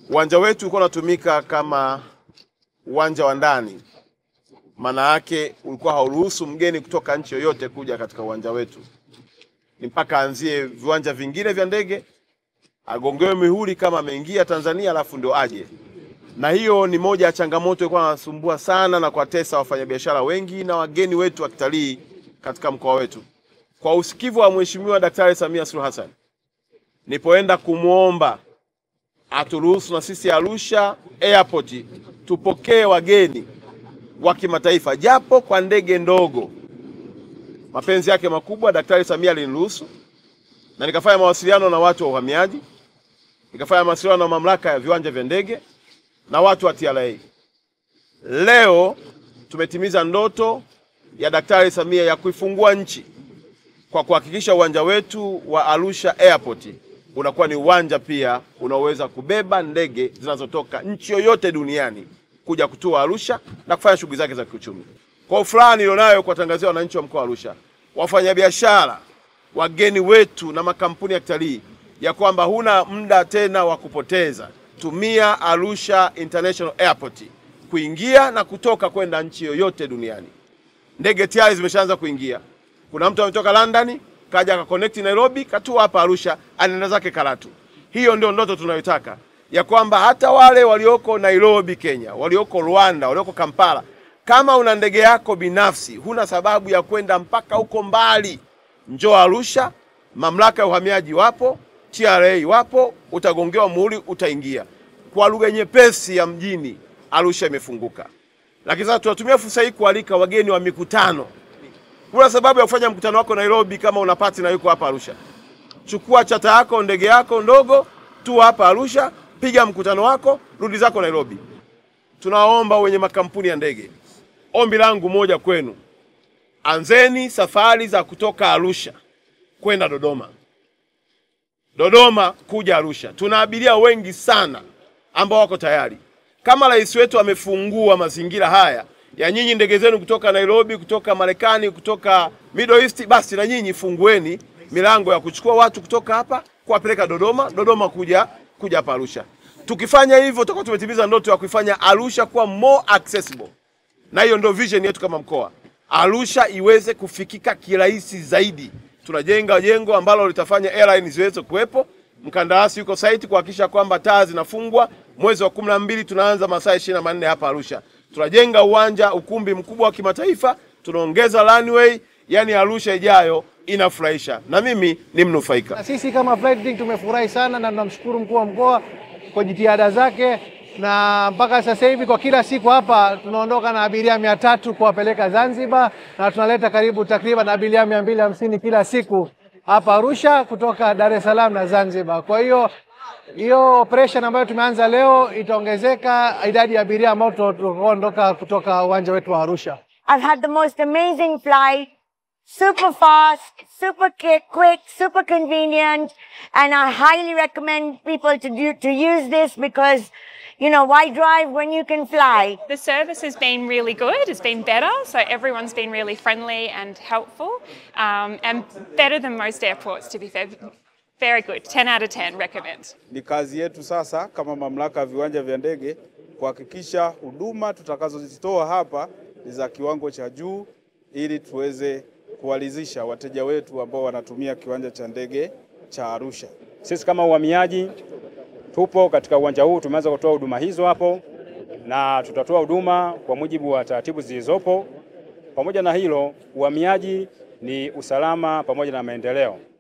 Uwanja wetu ulikuwa unatumika kama uwanja wa ndani. Maana yake ulikuwa hauruhusu mgeni kutoka nchi yoyote kuja katika uwanja wetu. Ni mpaka anzie viwanja vingine vya ndege, agongewe mihuri kama ameingia Tanzania alafu ndio aje. Na hiyo ni moja ya changamoto ilikuwa inasumbua sana na kuwatesa wafanyabiashara wengi na wageni wetu wa kitalii katika mkoa wetu. Kwa usikivu wa Mheshimiwa Daktari Samia Suluhu Hassan, nipoenda kumuomba aturuhusu na sisi Arusha Airport tupokee wageni wa kimataifa japo kwa ndege ndogo. Mapenzi yake makubwa Daktari Samia aliniruhusu na nikafanya mawasiliano na watu wa uhamiaji, nikafanya mawasiliano na mamlaka ya viwanja vya ndege na watu wa TRA. Leo tumetimiza ndoto ya Daktari Samia ya kuifungua nchi kwa kuhakikisha uwanja wetu wa Arusha Airport unakuwa ni uwanja pia unaoweza kubeba ndege zinazotoka nchi yoyote duniani kuja kutua Arusha na kufanya shughuli zake za kiuchumi. Kwa furaha nilionayo kwa tangazia wananchi wa mkoa wa Arusha, wafanyabiashara, wageni wetu na makampuni ya kitalii ya kwamba huna muda tena wa kupoteza. Tumia Arusha International Airport kuingia na kutoka kwenda nchi yoyote duniani. Ndege tayari zimeshaanza kuingia. Kuna mtu ametoka London, kaja akaconnect Nairobi, katua hapa Arusha, anaenda zake Karatu. Hiyo ndio ndoto tunayotaka, ya kwamba hata wale walioko Nairobi Kenya, walioko Rwanda, walioko Kampala, kama una ndege yako binafsi, huna sababu ya kwenda mpaka huko mbali. Njoo Arusha, mamlaka ya uhamiaji wapo, TRA wapo, utagongewa muhuri, utaingia. Kwa lugha nyepesi ya mjini, Arusha imefunguka. Lakini sasa tunatumia fursa hii kualika wageni wa mikutano. Kuna sababu ya kufanya mkutano wako Nairobi kama una partner yuko hapa Arusha. Chukua chata yako, ndege yako ndogo, tu hapa Arusha, piga mkutano wako, rudi zako Nairobi. Tunaomba wenye makampuni ya ndege, ombi langu moja kwenu, anzeni safari za kutoka Arusha kwenda Dodoma. Dodoma kuja Arusha. Tuna abiria wengi sana ambao wako tayari. Kama rais wetu amefungua mazingira haya ya nyinyi ndege zenu kutoka Nairobi, kutoka Marekani, kutoka Middle East, basi na nyinyi fungueni milango ya kuchukua watu kutoka hapa kuwapeleka Dodoma, Dodoma kuja hapa Arusha. Tukifanya hivyo tutakuwa tumetimiza ndoto ya kuifanya Arusha kuwa more accessible. Na hiyo ndio vision yetu kama mkoa. Arusha iweze kufikika kirahisi zaidi. Tunajenga jengo ambalo litafanya airline ziweze kuwepo. Mkandarasi yuko site kuhakikisha kwamba taa zinafungwa. Mwezi wa 12 tunaanza masaa 24 hapa Arusha. Tunajenga uwanja, ukumbi mkubwa wa kimataifa, tunaongeza runway, yani Arusha ijayo inafurahisha. Na mimi ni mnufaika. Na sisi kama Flightlink tumefurahi sana na tunamshukuru mkuu wa mkoa kwa jitihada zake, na mpaka sasa hivi kwa kila siku hapa tunaondoka na abiria 300 kuwapeleka Zanzibar, na tunaleta takriban abiria 250 kila siku hapa Arusha kutoka Dar es Salaam na Zanzibar. Kwa hiyo operation ambayo tumeanza leo itaongezeka idadi ya abiria ambao tutaondoka kutoka uwanja wetu wa Arusha. I've had the most amazing flight, super fast, super quick, super convenient, and I highly recommend people to use this because, you know, why drive when you can fly? The service has been really good, it's been better, so everyone's been really friendly and helpful, and better than most airports, to be fair. Very good, 10 out of 10 recommend. Ni kazi yetu sasa kama mamlaka ya viwanja vya ndege kuhakikisha huduma tutakazozitoa hapa ni za kiwango cha juu ili tuweze kuwalizisha wateja wetu ambao wanatumia kiwanja cha ndege cha Arusha. Sisi kama uhamiaji tupo katika uwanja huu, tumeanza kutoa huduma hizo hapo na tutatoa huduma kwa mujibu wa taratibu zilizopo. Pamoja na hilo, uhamiaji ni usalama pamoja na maendeleo.